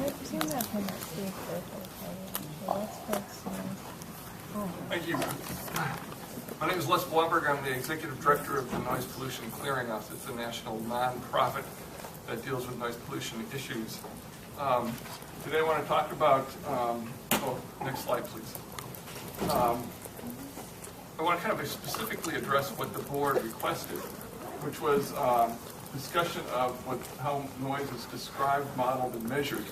Zoom that from that stage Thank you. My name is Blomberg. I'm the Executive Director of the Noise Pollution Clearinghouse. It's a national nonprofit that deals with noise pollution issues. Today I want to talk about, next slide please. I want to kind of specifically address what the board requested, which was discussion of how noise is described, modeled, and measured.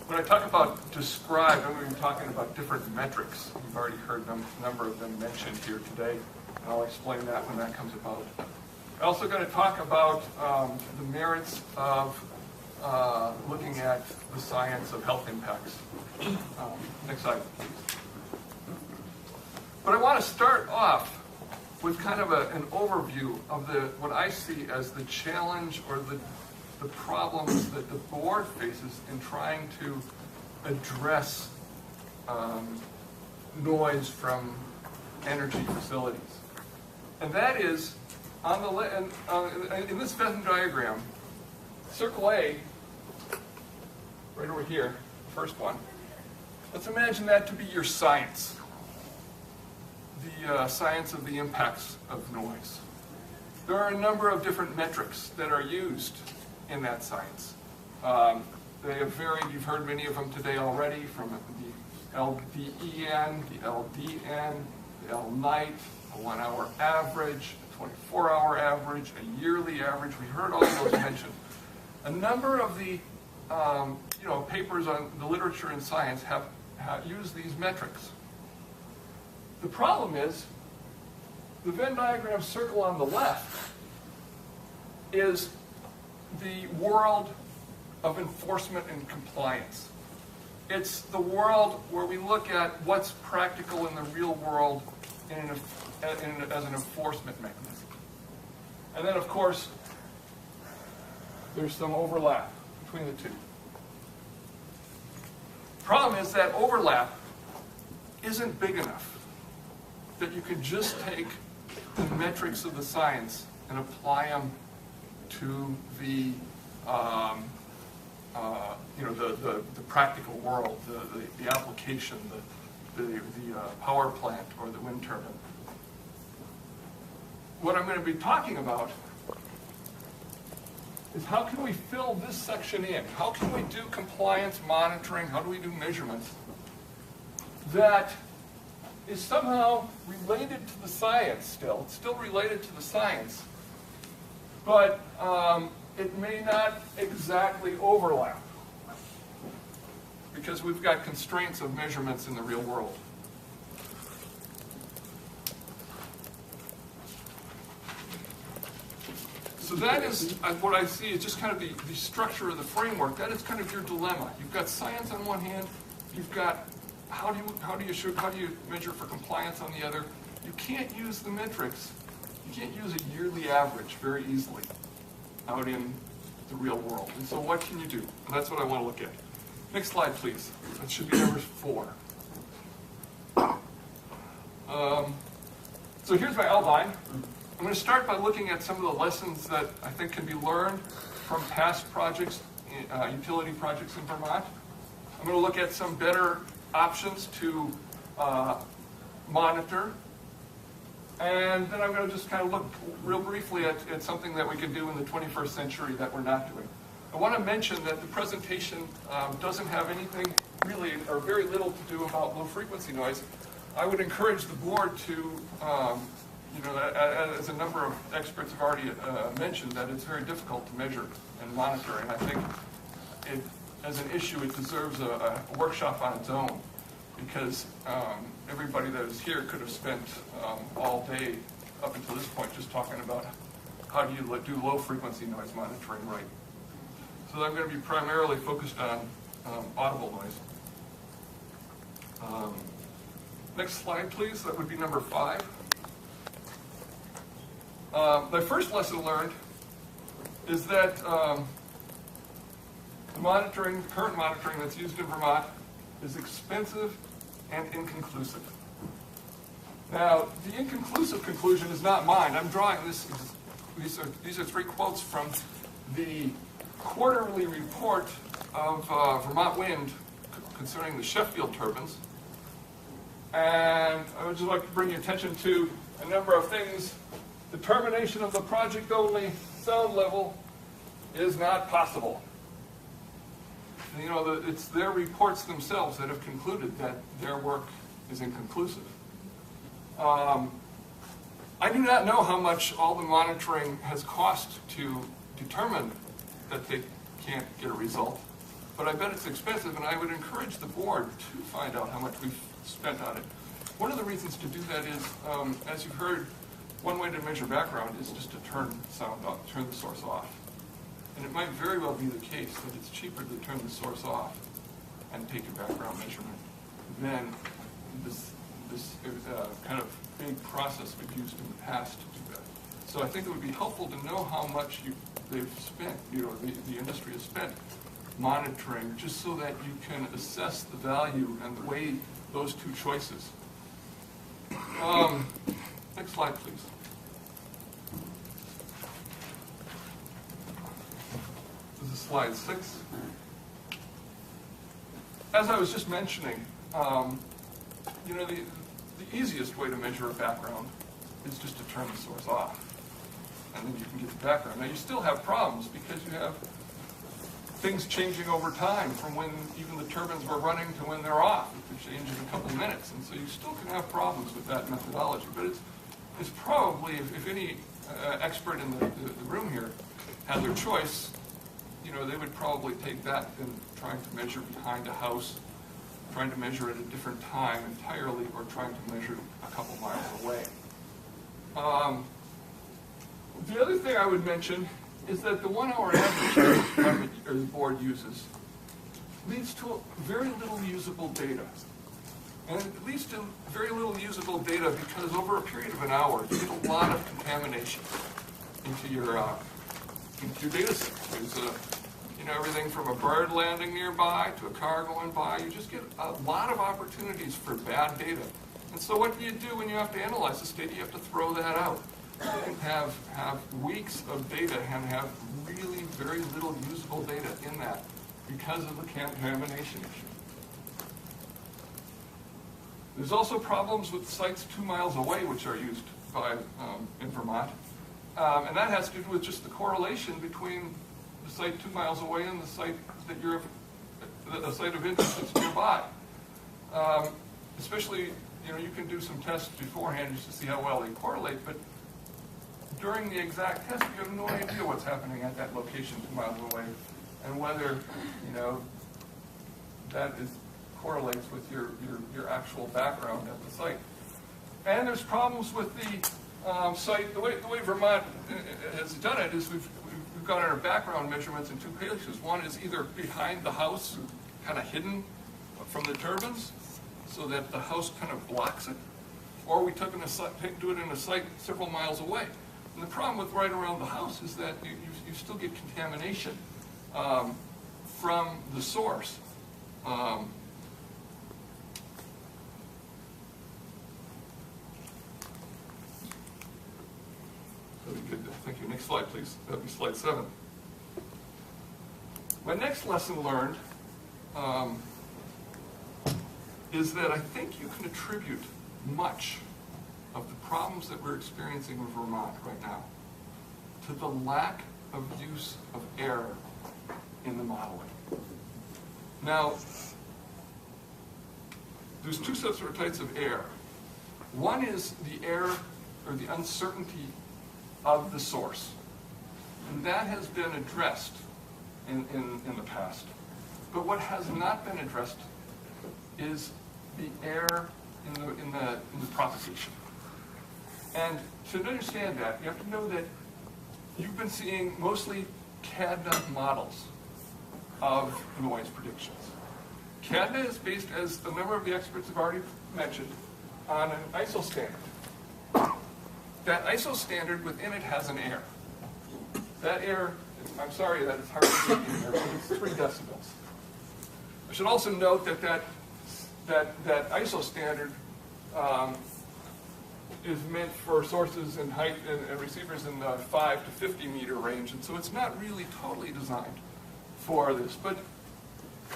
When I talk about described, I'm going to be talking about different metrics. You've already heard a number of them mentioned here today, and I'll explain that when that comes about. I'm also going to talk about the merits of looking at the science of health impacts. Next slide, please. But I want to start off with kind of an overview of what I see as the challenge or the problems that the board faces in trying to address noise from energy facilities. And that is, in this Venn diagram, circle A, right over here, first one, let's imagine that to be your science. The science of the impacts of noise. There are a number of different metrics that are used in that science. They have varied, you've heard many of them today already, from the LDEN, the LDN, the L-night, a 1 hour average, a 24-hour average, a yearly average. We heard all of those mentioned. A number of the papers on the literature in science have used these metrics. The problem is, the Venn diagram circle on the left is the world of enforcement and compliance. It's the world where we look at what's practical in the real world as an enforcement mechanism. And then, of course, there's some overlap between the two. The problem is that overlap isn't big enough that you can just take the metrics of the science and apply them to the practical world, the application, the power plant or the wind turbine. What I'm going to be talking about is how can we fill this section in? How can we do compliance monitoring? How do we do measurements that is somehow related to the science still? It's still related to the science, but it may not exactly overlap because we've got constraints of measurements in the real world. So that is what I see is just kind of the structure of the framework. That is kind of your dilemma. You've got science on one hand, you've got how do you measure for compliance on the other. You can't use the metrics. You can't use a yearly average very easily out in the real world. And so what can you do? And that's what I want to look at. Next slide, please. That should be number 4. So here's my outline. I'm going to start by looking at some of the lessons that I think can be learned from past projects, utility projects in Vermont. I'm going to look at some better options to monitor. And then I'm going to just kind of look real briefly at something that we can do in the 21st century that we're not doing. I want to mention that the presentation doesn't have anything really, or very little to do about low frequency noise. I would encourage the board to, as a number of experts have already mentioned, that it's very difficult to measure and monitor. And I think as an issue, it deserves a workshop on its own, because everybody that is here could have spent all day up until this point just talking about how do you do low frequency noise monitoring right. So I'm going to be primarily focused on audible noise. Next slide, please. That would be number 5. My first lesson learned is that the current monitoring that's used in Vermont is expensive and inconclusive. Now, the inconclusive conclusion is not mine. I'm drawing this. These are 3 quotes from the quarterly report of Vermont wind concerning the Sheffield turbines. And I would just like to bring your attention to a number of things. Determination of the project-only sound level is not possible. You know, it's their reports themselves that have concluded that their work is inconclusive. I do not know how much all the monitoring has cost to determine that they can't get a result, but I bet it's expensive, and I would encourage the board to find out how much we've spent on it. One of the reasons to do that is, as you've heard, one way to measure background is just to turn sound off, turn the source off. And it might very well be the case that it's cheaper to turn the source off and take a background measurement than this kind of big process we've used in the past to do that. So I think it would be helpful to know how much they've spent, the industry has spent monitoring, just so that you can assess the value and weigh those two choices. Next slide, please. This is slide 6. As I was just mentioning, the easiest way to measure a background is just to turn the source off, and then you can get the background. Now, you still have problems because you have things changing over time from when even the turbines were running to when they're off. It could change in a couple of minutes, and so you still can have problems with that methodology. But it's probably, if any expert in the room here had their choice, they would probably take that than trying to measure behind a house, trying to measure at a different time entirely, or trying to measure a couple miles away. The other thing I would mention is that the 1 hour average the board uses leads to very little usable data. And it leads to very little usable data because over a period of an hour, you get a lot of contamination into your data set. There's everything from a bird landing nearby to a car going by. You just get a lot of opportunities for bad data. And so what do you do when you have to analyze this data? You have to throw that out. You can have weeks of data and have really very little usable data in that because of the contamination issue. There's also problems with sites 2 miles away, which are used in Vermont. And that has to do with just the correlation between the site 2 miles away and the site the site of interest that's nearby. Especially, you can do some tests beforehand just to see how well they correlate, but during the exact test, you have no idea what's happening at that location 2 miles away, and whether, that correlates with your actual background at the site. And there's problems with the site. The way Vermont has done it is we've got our background measurements in 2 places. One is either behind the house, kind of hidden from the turbines, so that the house kind of blocks it, or we do it in a site several miles away. And the problem with right around the house is that you still get contamination from the source. Thank you. Next slide, please. That'll be slide 7. My next lesson learned is that I think you can attribute much of the problems that we're experiencing in Vermont right now to the lack of use of air in the modeling. Now, there's 2 separate types of air. One is the air, or the uncertainty of the source. And that has been addressed in the past. But what has not been addressed is the air in the propagation. And to understand that, you have to know that you've been seeing mostly CADNA models of noise predictions. CADNA is based, as a number of the experts have already mentioned, on an ISO standard. That ISO standard within it has an air. That air, I'm sorry that it's hard to read in here, but it's 3 decibels. I should also note that ISO standard is meant for sources in height and receivers in the 5 to 50 meter range, and so it's not really totally designed for this. But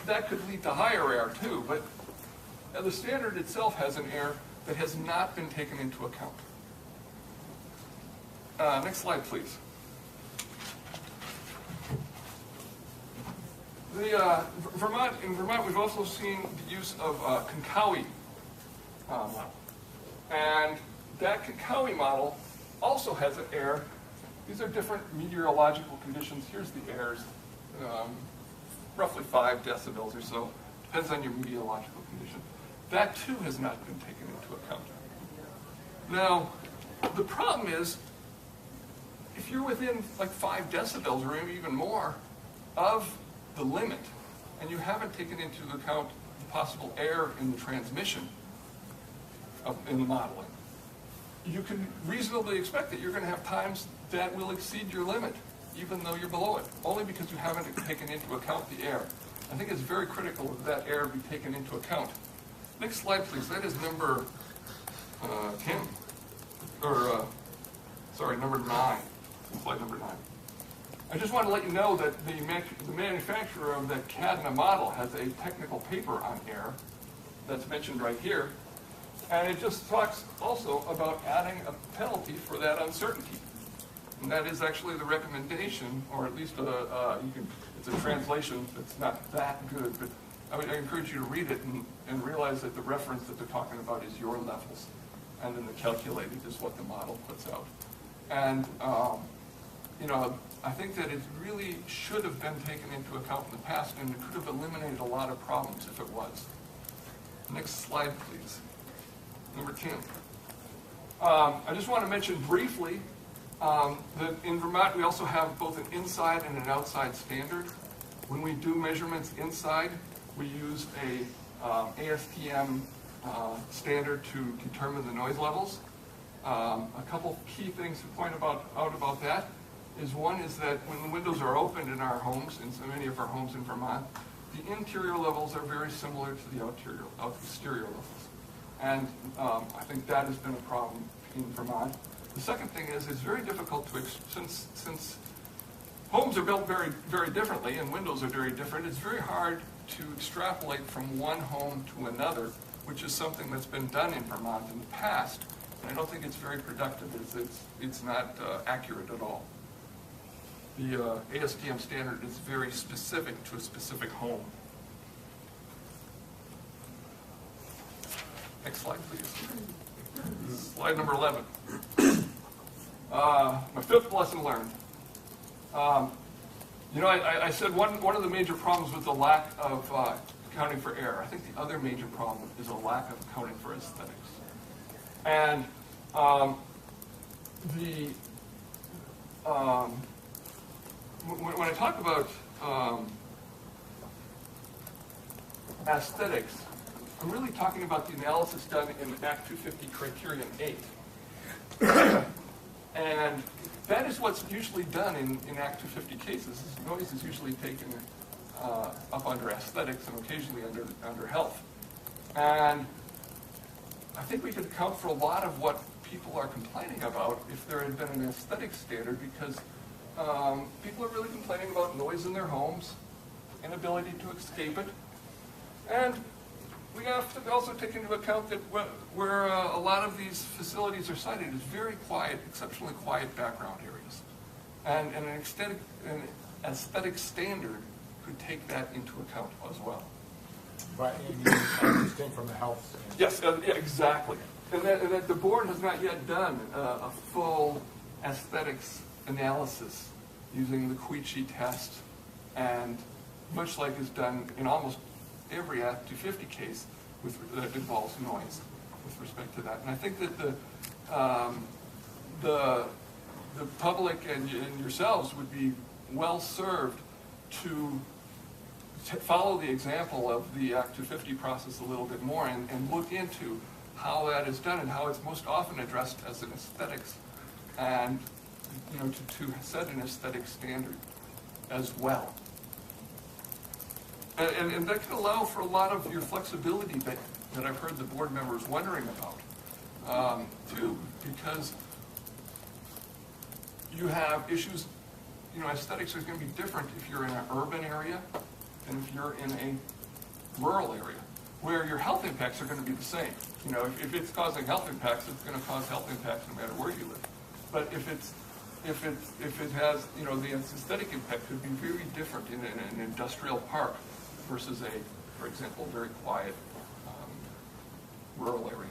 that could lead to higher air too, but the standard itself has an air that has not been taken into account. Next slide, please. In Vermont, we've also seen the use of Konkawi model. And that Konkawi model also has an air. These are different meteorological conditions. Here's the airs, roughly 5 decibels or so. Depends on your meteorological condition. That too has not been taken into account. Now, the problem is, if you're within like 5 decibels or maybe even more of the limit, and you haven't taken into account the possible error in the transmission in the modeling, you can reasonably expect that you're going to have times that will exceed your limit, even though you're below it, only because you haven't taken into account the error. I think it's very critical that that error be taken into account. Next slide, please. That is number 10, or sorry, number 9. Slide number 9. I just want to let you know that the manufacturer of that Cadna model has a technical paper on air that's mentioned right here, and it just talks also about adding a penalty for that uncertainty. And that is actually the recommendation, or at least it's a translation that's not that good, but I encourage you to read it and realize that the reference that they're talking about is your levels, and then the calculated is what the model puts out. And I think that it really should have been taken into account in the past, and it could have eliminated a lot of problems if it was. Next slide, please. Number 10. I just want to mention briefly that in Vermont we also have both an inside and an outside standard. When we do measurements inside, we use a ASTM standard to determine the noise levels. A couple key things to point out about that is, one is that when the windows are opened in our homes, in so many of our homes in Vermont, the interior levels are very similar to the exterior levels. And I think that has been a problem in Vermont. The second thing is it's very difficult to, since homes are built very, very differently and windows are very different, it's very hard to extrapolate from one home to another, which is something that's been done in Vermont in the past. And I don't think it's very productive. It's not accurate at all. The ASTM standard is very specific to a specific home. Next slide, please. Slide number 11. My 5th lesson learned. I said one of the major problems was the lack of accounting for error. I think the other major problem is a lack of accounting for aesthetics. And when I talk about aesthetics, I'm really talking about the analysis done in Act 250 Criterion 8. And that is what's usually done in Act 250 cases. Noise is usually taken up under aesthetics and occasionally under health. And I think we could account for a lot of what people are complaining about if there had been an aesthetic standard, because people are really complaining about noise in their homes, inability to escape it, and we have to also take into account that where a lot of these facilities are sited is very quiet, exceptionally quiet background areas. And an aesthetic standard could take that into account as well. But distinct from the health standard. Yes, yeah, exactly. And that the board has not yet done a full aesthetics analysis using the Queechy test, and much like is done in almost every Act 250 case that involves noise with respect to that. And I think that the public and yourselves would be well served to follow the example of the Act 250 process a little bit more and look into how that is done and how it's most often addressed as an aesthetics, and to set an aesthetic standard as well. And that can allow for a lot of your flexibility that I've heard the board members wondering about, too, because you have issues, aesthetics are going to be different if you're in an urban area than if you're in a rural area, where your health impacts are going to be the same. You know, if it's causing health impacts, it's going to cause health impacts no matter where you live. But if it has, you know, the aesthetic impact could be very different in an industrial park versus for example, very quiet rural area.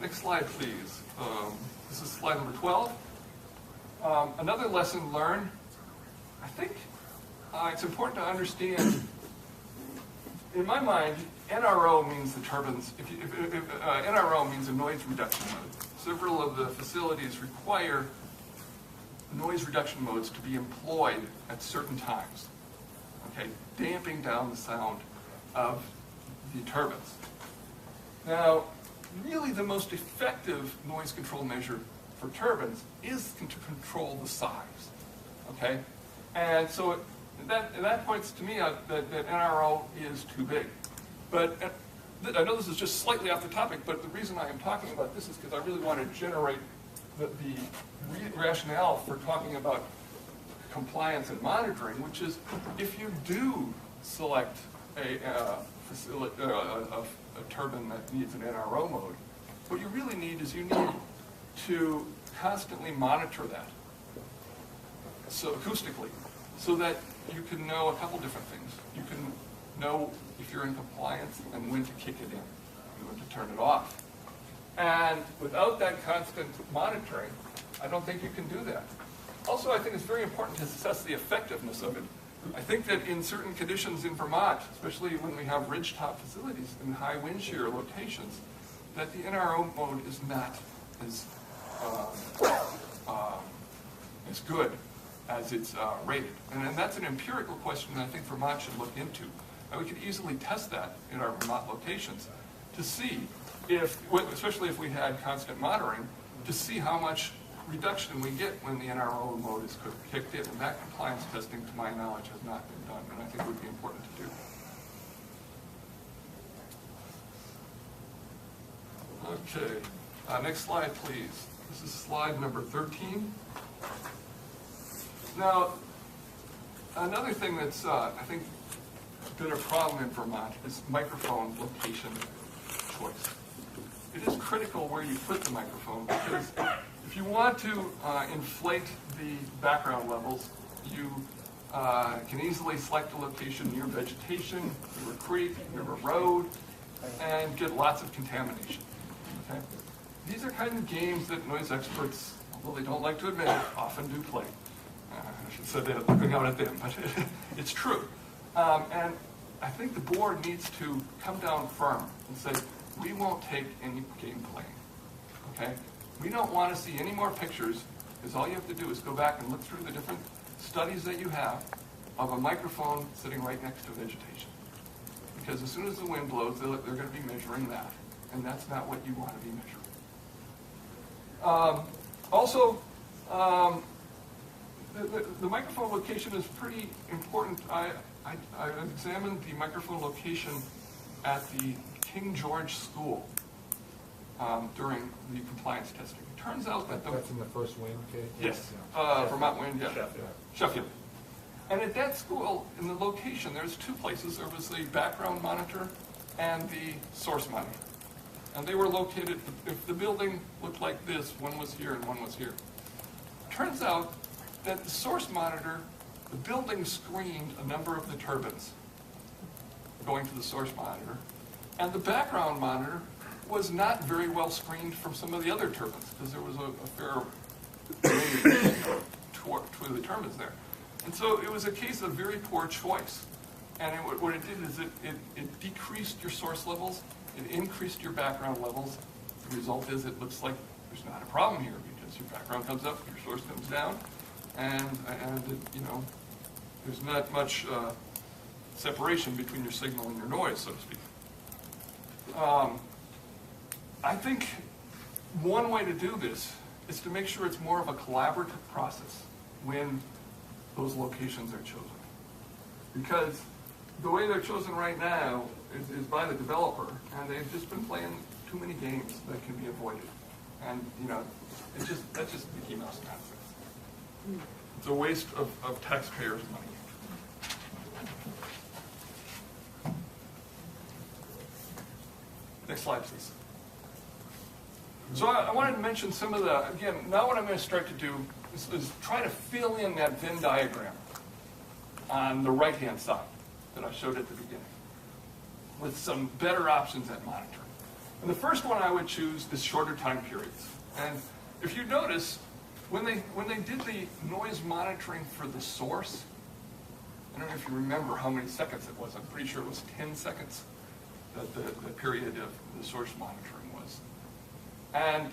Next slide, please. This is slide number 12. Another lesson learned, I think it's important to understand, in my mind, NRO means the turbines. NRO means a noise reduction mode. Several of the facilities require noise reduction modes to be employed at certain times, okay, damping down the sound of the turbines. Now, really the most effective noise control measure for turbines is to control the size, okay? And so that points to me out that NRO is too big. But I know this is just slightly off the topic, but the reason I am talking about this is because I really want to generate the rationale for talking about compliance and monitoring, which is if you do select a turbine that needs an NRO mode, what you really need is you need to constantly monitor that, so acoustically, so that you can know a couple different things. You can know if you're in compliance and when to kick it in and when to turn it off. And without that constant monitoring, I don't think you can do that. Also, I think it's very important to assess the effectiveness of it. I think that in certain conditions in Vermont, especially when we have ridgetop facilities in high wind shear locations, that the NRO mode is not as good as it's rated. And that's an empirical question that I think Vermont should look into. And we could easily test that in our Vermont locations to see if, especially if we had constant monitoring, to see how much reduction we get when the NRO mode is kicked in. And that compliance testing, to my knowledge, has not been done, and I think would be important to do. Okay, next slide, please. This is slide number 13. Now, another thing that's, I think, been a problem in Vermont is microphone location choice. It is critical where you put the microphone, because if you want to inflate the background levels, you can easily select a location near vegetation, near a creek, near a road, and get lots of contamination. Okay? These are kind of games that noise experts, although they don't like to admit it, often do play. I should say that looking out at them, but it's true. And I think the board needs to come down firm and say, we won't take any game playing, okay? We don't want to see any more pictures, because all you have to do is go back and look through the different studies that you have of a microphone sitting right next to vegetation. Because as soon as the wind blows, they're going to be measuring that, and that's not what you want to be measuring. Also, the microphone location is pretty important. I examined the microphone location at the King George School during the compliance testing. It turns out that that's in the first wind case? Yes, Yeah. Vermont wind, yeah. Sheffield. Sheffield. And at that school, in the location, there's two places. There was the background monitor and the source monitor. And they were located, if the building looked like this, one was here and one was here. Turns out that the source monitor, the building screened a number of the turbines going to the source monitor, and the background monitor was not very well screened from some of the other turbines, because there was a fair range to the turbines there. And so it was a case of very poor choice. And what it did is it decreased your source levels, it increased your background levels. The result is it looks like there's not a problem here, because your background comes up, your source comes down, and you know, there's not much separation between your signal and your noise, so to speak. I think one way to do this is to make sure it's more of a collaborative process when those locations are chosen. Because the way they're chosen right now is by the developer, and they've just been playing too many games that can be avoided. And, you know, that's just Mickey Mouse nonsense. It's a waste of taxpayers' money. Next slide, please. So I wanted to mention some of the, again, now what I'm going to start to do is try to fill in that Venn diagram on the right-hand side that I showed at the beginning with some better options at monitoring. And the first one I would choose is shorter time periods. And if you notice, when they did the noise monitoring for the source, I don't know if you remember how many seconds it was. I'm pretty sure it was 10 seconds that the period of the source monitoring was. And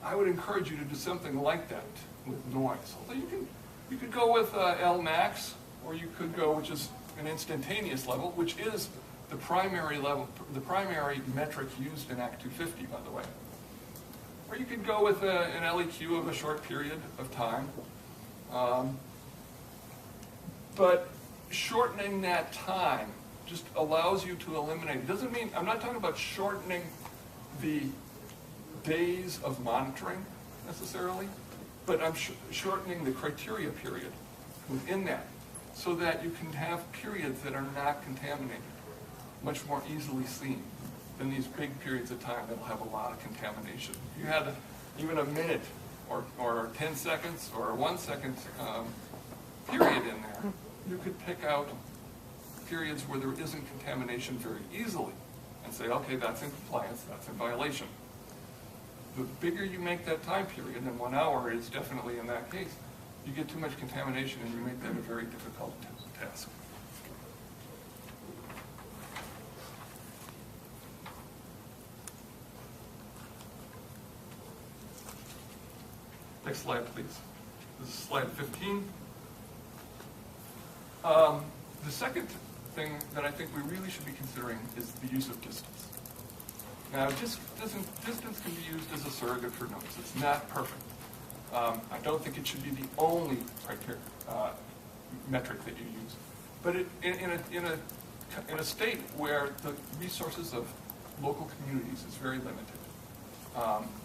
I would encourage you to do something like that with noise. Although you could go with L max, or you could go, which is an instantaneous level, which is the primary level, the primary metric used in Act 250, by the way. Or you could go with an LEQ of a short period of time. But shortening that time just allows you to eliminate. It doesn't mean, I'm not talking about shortening the days of monitoring necessarily, but I'm shortening the criteria period within that so that you can have periods that are not contaminated, much more easily seen than these big periods of time that will have a lot of contamination. If you had even a minute or 10 seconds or a 1 second period in there, you could pick out periods where there isn't contamination very easily and say, okay, that's in compliance, that's in violation. The bigger you make that time period, and 1 hour is definitely in that case, you get too much contamination and you make that a very difficult task. Next slide, please. This is slide 15. The second thing that I think we really should be considering is the use of distance. Now, distance can be used as a surrogate for noise. It's not perfect. I don't think it should be the only metric that you use. But in a state where the resources of local communities is very limited,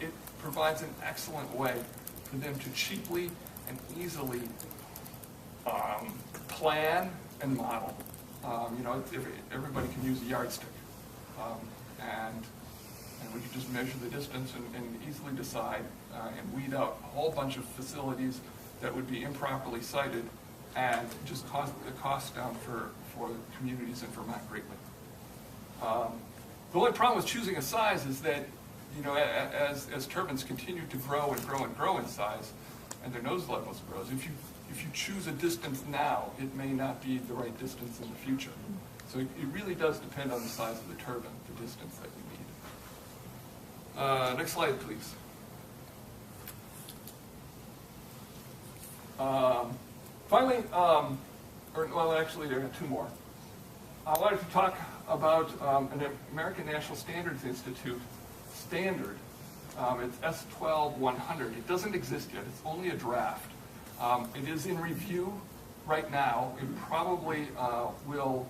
it provides an excellent way for them to cheaply and easily plan and model. Everybody can use a yardstick, and we can just measure the distance and easily decide and weed out a whole bunch of facilities that would be improperly sited and just cause the cost down for communities in Vermont greatly. The only problem with choosing a size is that, as turbines continue to grow and grow and grow in size, and their noise levels grows, if you choose a distance now, it may not be the right distance in the future. So it really does depend on the size of the turbine, the distance that you need. Next slide, please. Finally, actually, there are two more. I wanted to talk about an American National Standards Institute standard. It's S12-100. It doesn't exist yet. It's only a draft. It is in review right now. It probably will,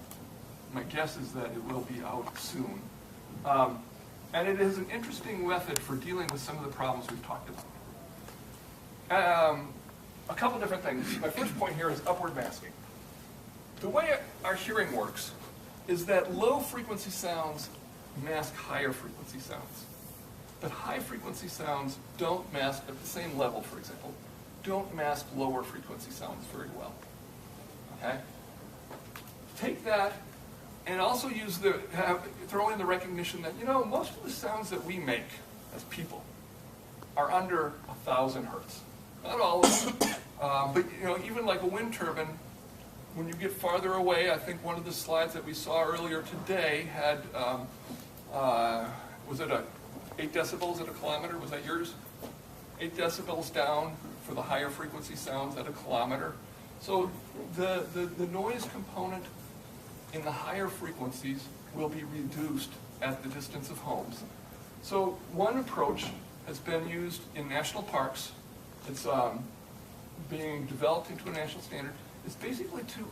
my guess is that it will be out soon. And it is an interesting method for dealing with some of the problems we've talked about. A couple different things. My first point here is upward masking. The way our hearing works is that low frequency sounds mask higher frequency sounds. But high frequency sounds don't mask at the same level, for example, don't mask lower frequency sounds very well. Okay? Take that and also throw in the recognition that, most of the sounds that we make as people are under 1,000 hertz. Not all of them, but even like a wind turbine, when you get farther away, I think one of the slides that we saw earlier today had, was it 8 decibels at a kilometer? Was that yours? 8 decibels down for the higher frequency sounds at a kilometer. So the noise component in the higher frequencies will be reduced at the distance of homes. So one approach has been used in national parks. It's being developed into a national standard. It's basically to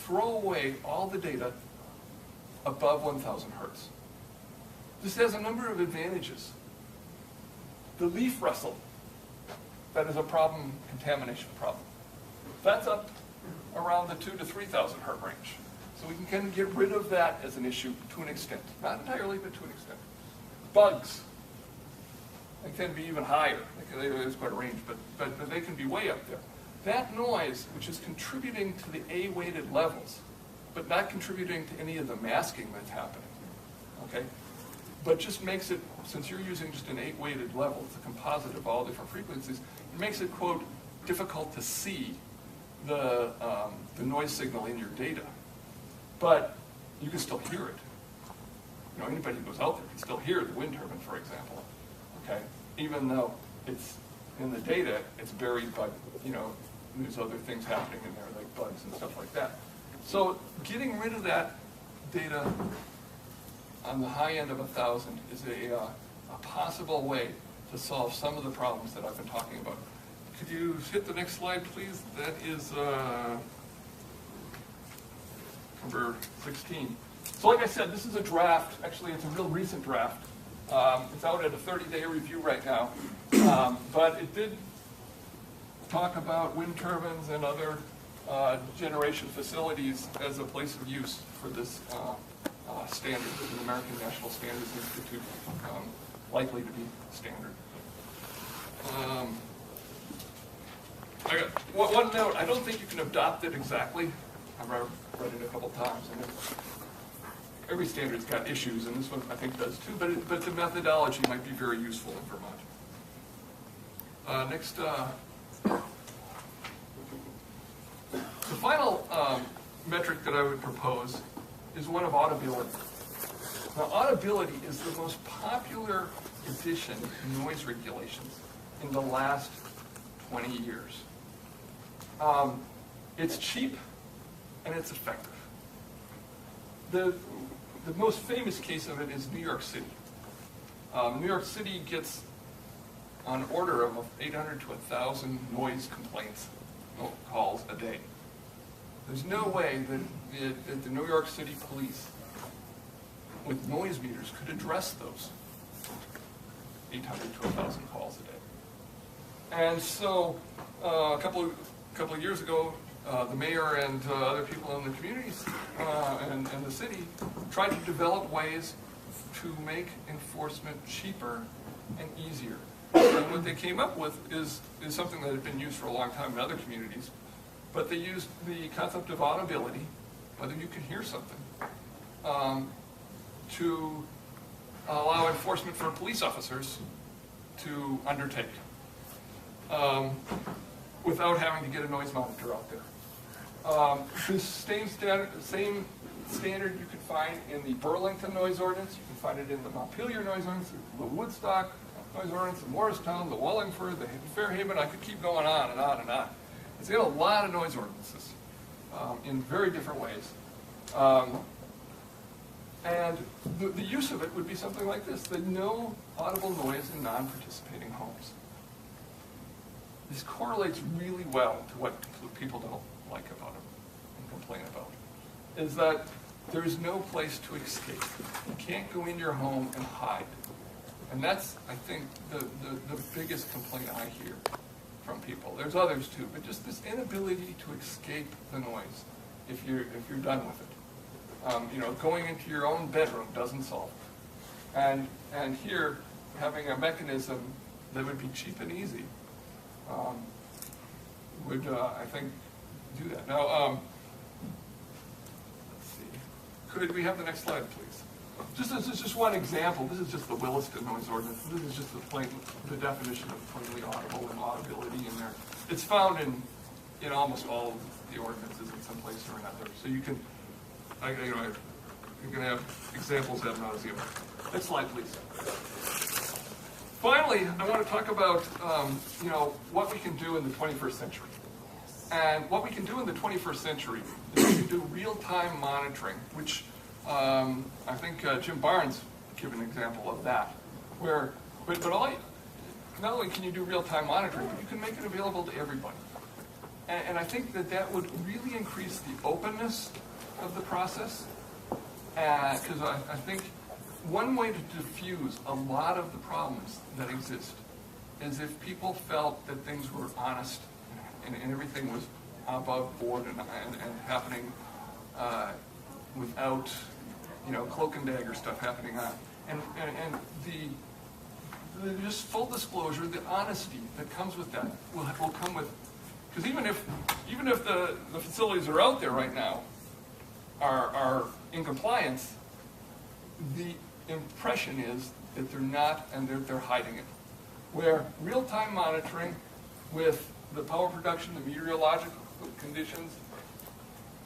throw away all the data above 1,000 hertz. This has a number of advantages. The leaf rustle, that is a problem, contamination problem. That's up around the 2,000 to 3,000 hertz range. So we can kind of get rid of that as an issue to an extent. Not entirely, but to an extent. Bugs. They can be even higher. There's quite a range, but they can be way up there. That noise, which is contributing to the A-weighted levels, but not contributing to any of the masking that's happening, okay? But just makes it, since you're using just an 8-weighted level, it's a composite of all different frequencies, it makes it, quote, difficult to see the noise signal in your data. But you can still hear it. You know, anybody who goes out there can still hear the wind turbine, for example, okay? Even though it's in the data, it's buried by, you know, there's other things happening in there, like bugs and stuff like that. So getting rid of that data on the high end of 1,000 is a possible way to solve some of the problems that I've been talking about. Could you hit the next slide, please? That is number 16. So like I said, this is a draft. Actually, it's a real recent draft. It's out at a 30-day review right now. But it did talk about wind turbines and other generation facilities as a place of use for this standard, the American National Standards Institute, likely to be standard. One note, I don't think you can adopt it exactly. I've read it a couple times, and every standard's got issues, and this one I think does too, but the methodology might be very useful in Vermont. Next, the final metric that I would propose is one of audibility. Now, audibility is the most popular addition to noise regulations in the last 20 years. It's cheap and it's effective. The most famous case of it is New York City. New York City gets on order of 800 to 1,000 noise complaints, calls a day. There's no way that the New York City police with noise meters could address those 800 to 1,000 calls a day. And so a couple of years ago, the mayor and other people in the communities and the city tried to develop ways to make enforcement cheaper and easier. And what they came up with is something that had been used for a long time in other communities, but they used the concept of audibility, whether you can hear something, to allow enforcement for police officers to undertake without having to get a noise monitor out there. This same standard you can find in the Burlington noise ordinance, you can find it in the Montpelier noise ordinance, the Woodstock noise ordinance, the Morristown, the Wallingford, the Fairhaven. I could keep going on and on and on. It's got a lot of noise ordinances in very different ways. And the use of it would be something like this: the no audible noise in non-participating homes. This correlates really well to what people don't like about it and complain about, is that there is no place to escape. You can't go into your home and hide. And that's, I think, the biggest complaint I hear from people. There's others too, but just this inability to escape the noise if you're done with it. You know, going into your own bedroom doesn't solve it. And here, having a mechanism that would be cheap and easy would, I think, do that. Now, let's see. Could we have the next slide, please? This is just one example. This is just the Williston noise ordinance. This is just the definition of plainly audible and audibility in there. It's found in almost all of the ordinances in some place or another. So you can, you can have examples ad nauseum. Next slide, please. Finally, I want to talk about what we can do in the 21st century. And what we can do in the 21st century is we can do real-time monitoring, which I think Jim Barnes gave an example of that. Where, but not only can you do real-time monitoring, but you can make it available to everybody. And I think that would really increase the openness of the process. Because I think one way to diffuse a lot of the problems that exist is if people felt that things were honest and everything was above board and happening without, cloak and dagger stuff happening on. And the just full disclosure, the honesty that comes with that will come with, because even if the facilities that are out there right now are in compliance, the impression is that they're not, and they're hiding it. Where real-time monitoring with the power production, the meteorological conditions,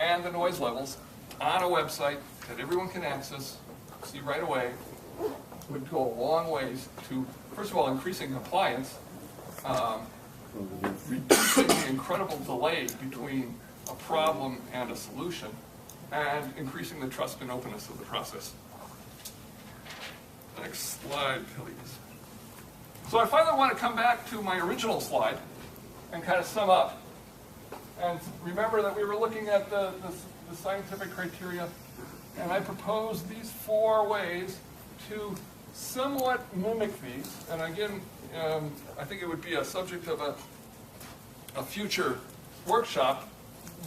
and the noise levels on a website that everyone can access, see right away, would go a long ways to, first of all, increasing compliance, reducing the incredible delay between a problem and a solution, and increasing the trust and openness of the process. Next slide, please. So I finally want to come back to my original slide and kind of sum up. And remember that we were looking at the scientific criteria, and I proposed these 4 ways to somewhat mimic these. And again, I think it would be a subject of a future workshop,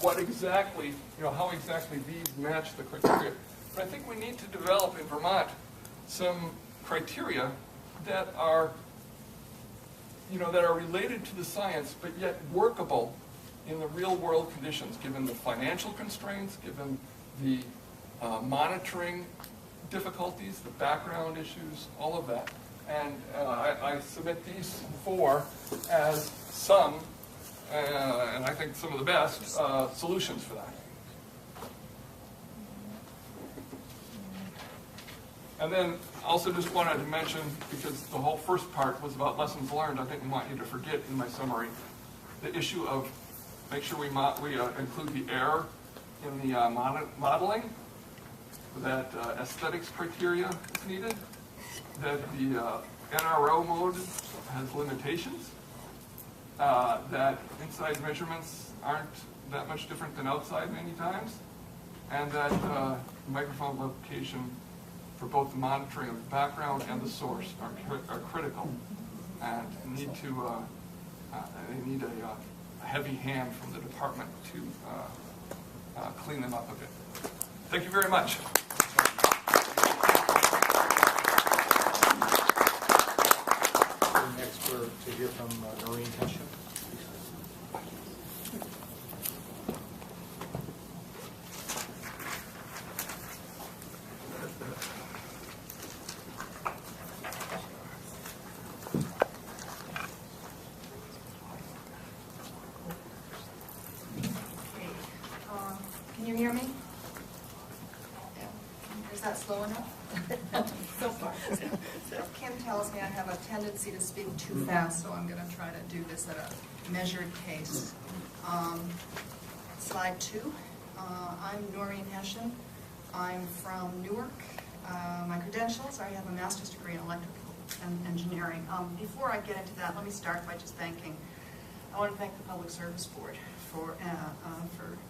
what exactly, how exactly these match the criteria. But I think we need to develop in Vermont some criteria that are, that are related to the science, but yet workable in the real world conditions, given the financial constraints, given the monitoring difficulties, the background issues, all of that. And I submit these 4 as some, and I think some of the best, solutions for that. And then also just wanted to mention, because the whole first part was about lessons learned, I didn't want you to forget in my summary the issue of make sure we include the error in the modeling, that aesthetics criteria is needed, that the NRO mode has limitations, that inside measurements aren't that much different than outside many times, and that microphone location for both the monitoring of the background and the source are critical, and need to they need a heavy hand from the department to clean them up a bit. Thank you very much. Next, we're to hear from Noreen Hession. Can you hear me? Is that slow enough? So far. Kim tells me I have a tendency to speak too fast, so I'm going to try to do this at a measured pace. Slide 2. I'm Noreen Hession. I'm from Newark. My credentials, I have a master's degree in electrical engineering. Before I get into that, let me start by just I want to thank the Public Service Board for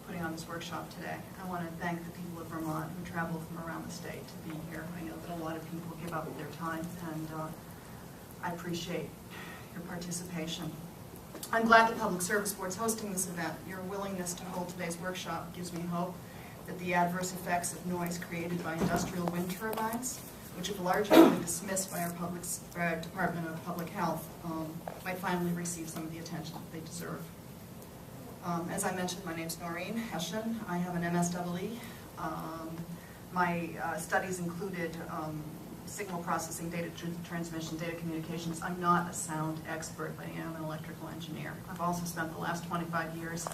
putting on this workshop today. I want to thank the people of Vermont who travel from around the state to be here. I know that a lot of people give up their time, and I appreciate your participation. I'm glad the Public Service Board is hosting this event. Your willingness to hold today's workshop gives me hope that the adverse effects of noise created by industrial wind turbines, which have largely been dismissed by our Department of Public Health, might finally receive some of the attention that they deserve. As I mentioned, my name is Noreen Hession. I have an MSEE. My studies included signal processing, data transmission, data communications. I'm not a sound expert, but I am an electrical engineer. I've also spent the last 25 years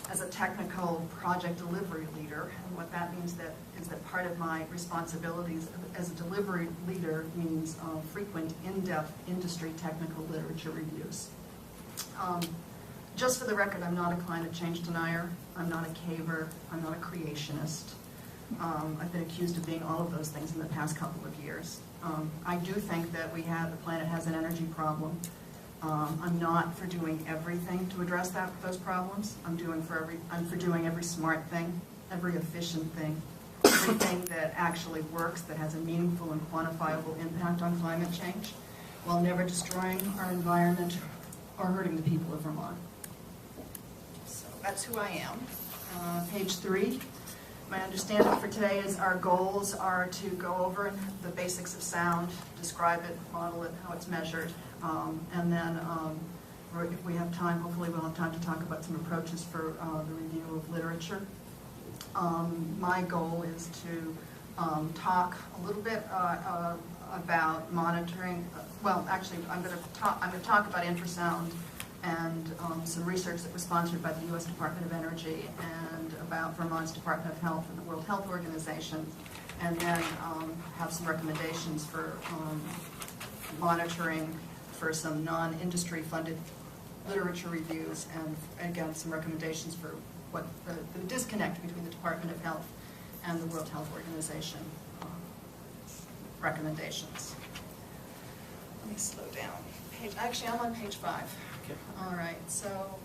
as a technical project delivery leader, and what that means is that part of my responsibilities as a delivery leader means frequent, in-depth industry technical literature reviews. Just for the record, I'm not a climate change denier, I'm not a caver, I'm not a creationist. I've been accused of being all of those things in the past couple of years. I do think that the planet has an energy problem. I'm not for doing everything to address those problems. I'm for doing every smart thing, every efficient thing, everything that actually works, that has a meaningful and quantifiable impact on climate change. while never destroying our environment or hurting the people of Vermont. So that's who I am. Page 3. My understanding for today is our goals are to go over the basics of sound, describe it, model it, how it's measured, and then if we have time, hopefully we'll have time to talk about some approaches for the review of literature. My goal is to talk a little bit about monitoring. Well, actually, I'm going to talk about infrasound and some research that was sponsored by the U.S. Department of Energy and about Vermont's Department of Health and the World Health Organization, and then have some recommendations for monitoring for some non-industry funded literature reviews, and again, some recommendations for what the disconnect between the Department of Health and the World Health Organization recommendations. Let me slow down. Actually, I'm on page 5. Okay. All right, so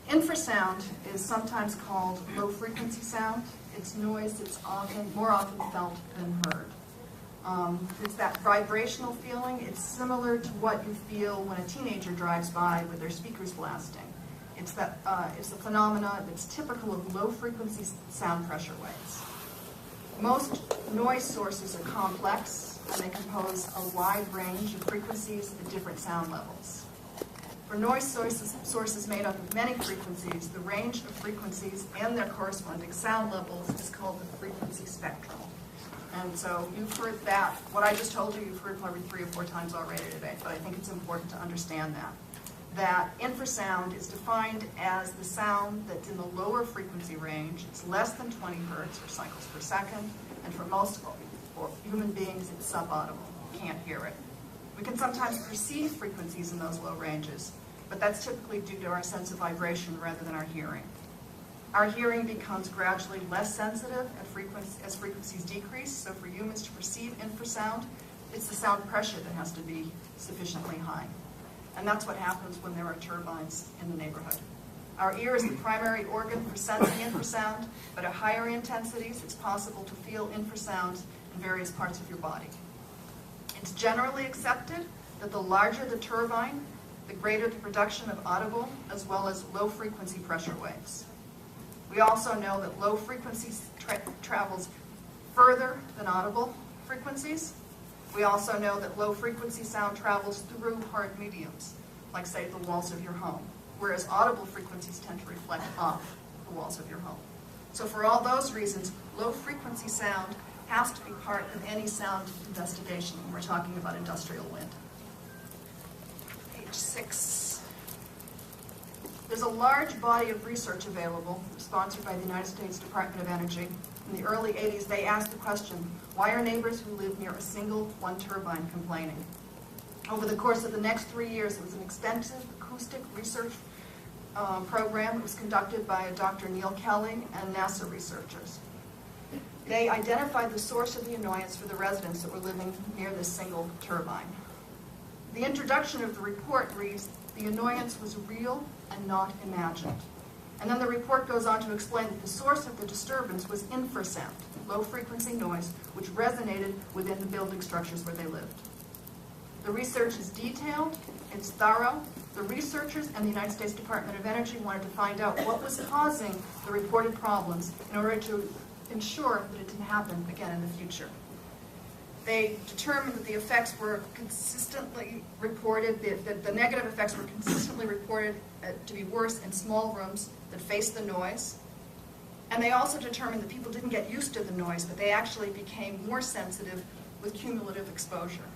infrasound is sometimes called low-frequency sound. It's noise that's more often felt than heard. It's that vibrational feeling. It's similar to what you feel when a teenager drives by with their speakers blasting. It's the phenomena that's typical of low-frequency sound pressure waves. Most noise sources are complex, and they compose a wide range of frequencies at different sound levels. For noise sources made up of many frequencies, the range of frequencies and their corresponding sound levels is called the frequency spectrum. And so you've heard that. What I just told you, you've heard probably 3 or 4 times already today, but I think it's important to understand that infrasound is defined as the sound that's in the lower frequency range. It's less than 20 hertz or cycles per second, and for most human beings, it's subaudible. You can't hear it. We can sometimes perceive frequencies in those low ranges, but that's typically due to our sense of vibration rather than our hearing. Our hearing becomes gradually less sensitive as frequencies decrease, so for humans to perceive infrasound, it's the sound pressure that has to be sufficiently high. And that's what happens when there are turbines in the neighborhood. Our ear is the primary organ for sensing infrasound, but at higher intensities, it's possible to feel infrasound in various parts of your body. It's generally accepted that the larger the turbine, the greater the production of audible as well as low-frequency pressure waves. We also know that low frequencies travels further than audible frequencies. We also know that low-frequency sound travels through hard mediums, like, say, the walls of your home, whereas audible frequencies tend to reflect off the walls of your home. So for all those reasons, low-frequency sound has to be part of any sound investigation when we're talking about industrial wind. Page 6. There's a large body of research available, sponsored by the United States Department of Energy. In the early 80s, they asked the question, why are neighbors who live near a single one turbine complaining? Over the course of the next 3 years, it was an extensive acoustic research program that was conducted by Dr. Neil Kelly and NASA researchers. They identified the source of the annoyance for the residents that were living near this single turbine. The introduction of the report reads, the annoyance was real and not imagined. And then the report goes on to explain that the source of the disturbance was infrasound, low-frequency noise, which resonated within the building structures where they lived. The research is detailed, it's thorough. The researchers and the United States Department of Energy wanted to find out what was causing the reported problems in order to ensure that it didn't happen again in the future. They determined that the effects were consistently reported, the negative effects were consistently reported to be worse in small rooms that faced the noise. And they also determined that people didn't get used to the noise, but they actually became more sensitive with cumulative exposure.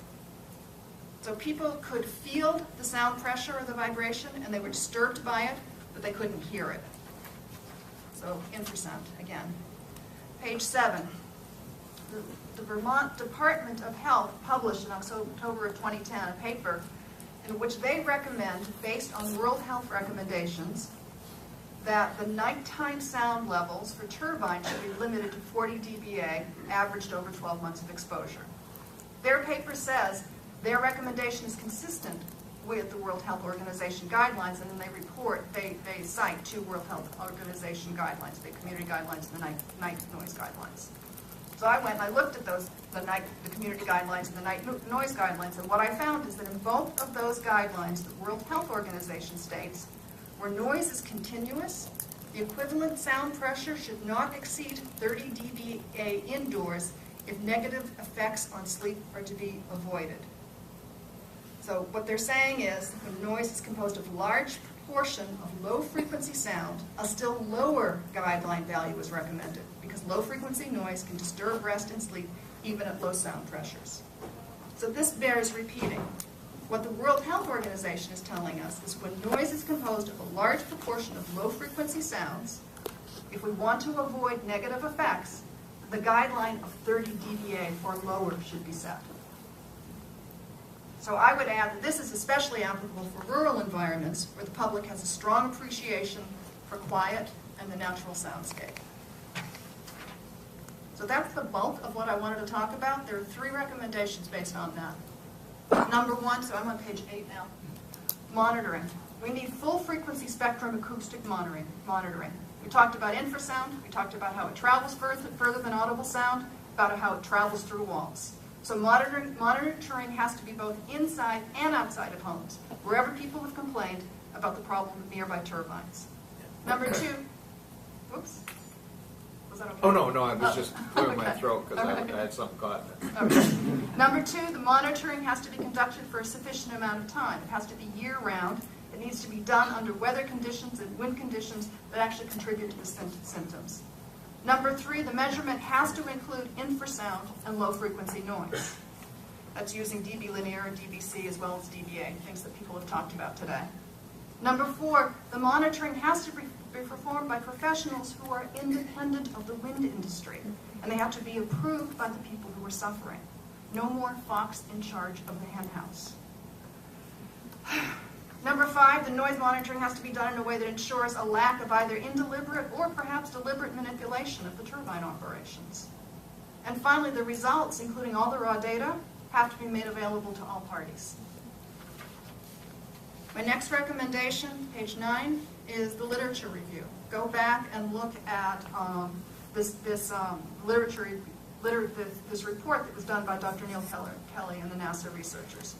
So people could feel the sound pressure or the vibration, and they were disturbed by it, but they couldn't hear it. So infrasound, again. Page 7. The Vermont Department of Health published in October of 2010 a paper in which they recommend, based on World Health recommendations, that the nighttime sound levels for turbines should be limited to 40 dBA, averaged over 12 months of exposure. Their paper says their recommendation is consistent with the World Health Organization guidelines, and then they cite 2 World Health Organization guidelines, the community guidelines and the night noise guidelines. So I went and I looked at those, the community guidelines and the night noise guidelines, and what I found is that in both of those guidelines, the World Health Organization states, where noise is continuous, the equivalent sound pressure should not exceed 30 dBA indoors if negative effects on sleep are to be avoided. So what they're saying is, when noise is composed of a large proportion of low-frequency sound, a still lower guideline value is recommended, because low-frequency noise can disturb rest and sleep even at low sound pressures. So this bears repeating. What the World Health Organization is telling us is when noise is composed of a large proportion of low-frequency sounds, if we want to avoid negative effects, the guideline of 30 dBA or lower should be set. So I would add that this is especially applicable for rural environments where the public has a strong appreciation for quiet and the natural soundscape. So that's the bulk of what I wanted to talk about. There are 3 recommendations based on that. Number 1, so I'm on page 8 now, monitoring. We need full frequency spectrum acoustic monitoring. We talked about infrasound, we talked about how it travels further than audible sound, about how it travels through walls. So monitoring has to be both inside and outside of homes, wherever people have complained about the problem with nearby turbines. Number 2, whoops, was that okay? Oh, no, I was just clearing my Okay. throat because Okay. I had something caught in it. Okay. Number 2, the monitoring has to be conducted for a sufficient amount of time. It has to be year-round. It needs to be done under weather conditions and wind conditions that actually contribute to the symptoms. Number 3, the measurement has to include infrasound and low-frequency noise. That's using dB linear and dBc as well as dBA, things that people have talked about today. Number 4, the monitoring has to be performed by professionals who are independent of the wind industry, and they have to be approved by the people who are suffering. No more fox in charge of the hen house. Number 5, the noise monitoring has to be done in a way that ensures a lack of either indeliberate or perhaps deliberate manipulation of the turbine operations. And finally, the results, including all the raw data, have to be made available to all parties. My next recommendation, page 9, is the literature review. Go back and look at this report that was done by Dr. Neil Kelly and the NASA researchers.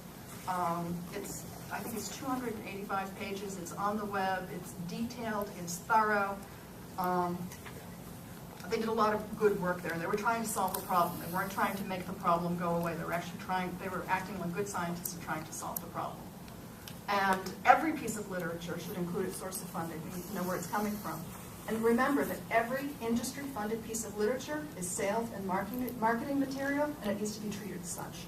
I think it's 285 pages. It's on the web. It's detailed. It's thorough. They did a lot of good work there. They were trying to solve a problem. They weren't trying to make the problem go away. They were acting like good scientists and trying to solve the problem. And every piece of literature should include its source of funding. We need to know where it's coming from. And remember that every industry-funded piece of literature is sales and marketing material, and it needs to be treated as such.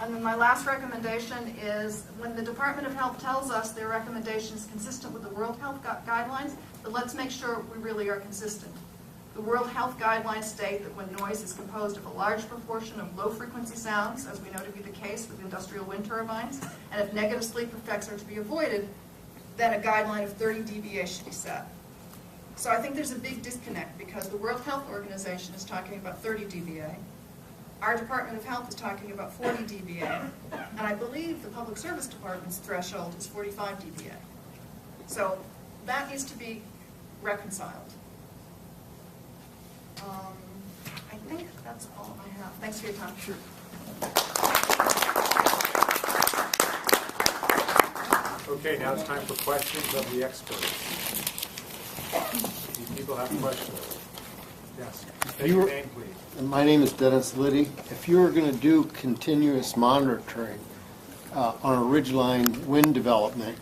And then my last recommendation is when the Department of Health tells us their recommendation is consistent with the World Health Guidelines, then let's make sure we really are consistent. The World Health Guidelines state that when noise is composed of a large proportion of low-frequency sounds, as we know to be the case with industrial wind turbines, and if negative sleep effects are to be avoided, then a guideline of 30 dBA should be set. So I think there's a big disconnect because the World Health Organization is talking about 30 dBA. Our Department of Health is talking about 40 dBA, and I believe the Public Service Department's threshold is 45 dBA. So that needs to be reconciled. I think that's all I have. Thanks for your time. Sure. Okay, now it's time for questions of the experts. Do people have questions? Yes. State your name, please. My name is Dennis Liddy. If you were going to do continuous monitoring on a ridgeline wind development,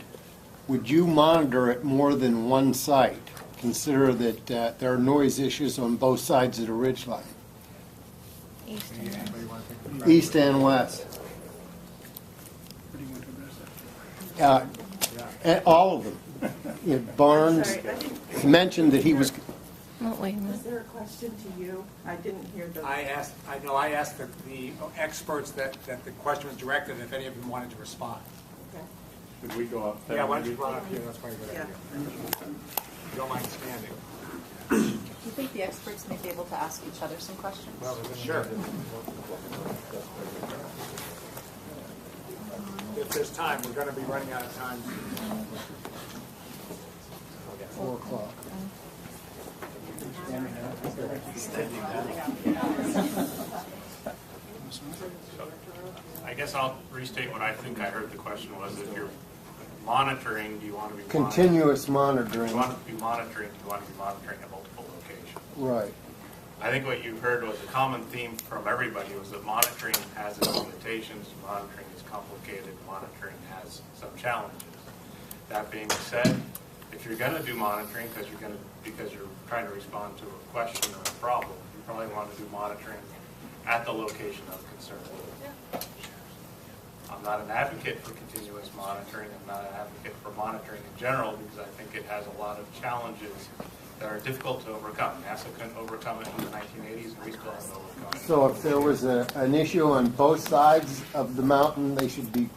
would you monitor it more than one site? Consider that there are noise issues on both sides of the ridgeline, Anybody want to take the press? east and west. Yeah. All of them. You know, Barnes, Sorry, I didn't- he mentioned that he was, Oh, wait a minute. Is there a question to you? I didn't hear the. I asked the experts that the question was directed, if any of them wanted to respond. Okay. Could we go up? Yeah, why don't you run up here? That's probably a good Yeah. idea. If you don't mind standing. Do you think the experts may be able to ask each other some questions? Well, sure. If there's time, we're going to be running out of time. 4 o'clock. I guess I'll restate what I think I heard the question was. If you're monitoring, do you want to be Continuous Do monitoring, you want to be monitoring, do you want to be monitoring at multiple locations? right. I think what you heard was a common theme from everybody was that monitoring has its limitations, monitoring is complicated, monitoring has some challenges. That being said, if you're going to do monitoring because you're trying to respond to a question or a problem, you probably want to do monitoring at the location of concern. I'm not an advocate for continuous monitoring. I'm not an advocate for monitoring in general because I think it has a lot of challenges that are difficult to overcome. NASA couldn't overcome it in the 1980s, and we still haven't overcome it. So if there was an issue on both sides of the mountain, they should be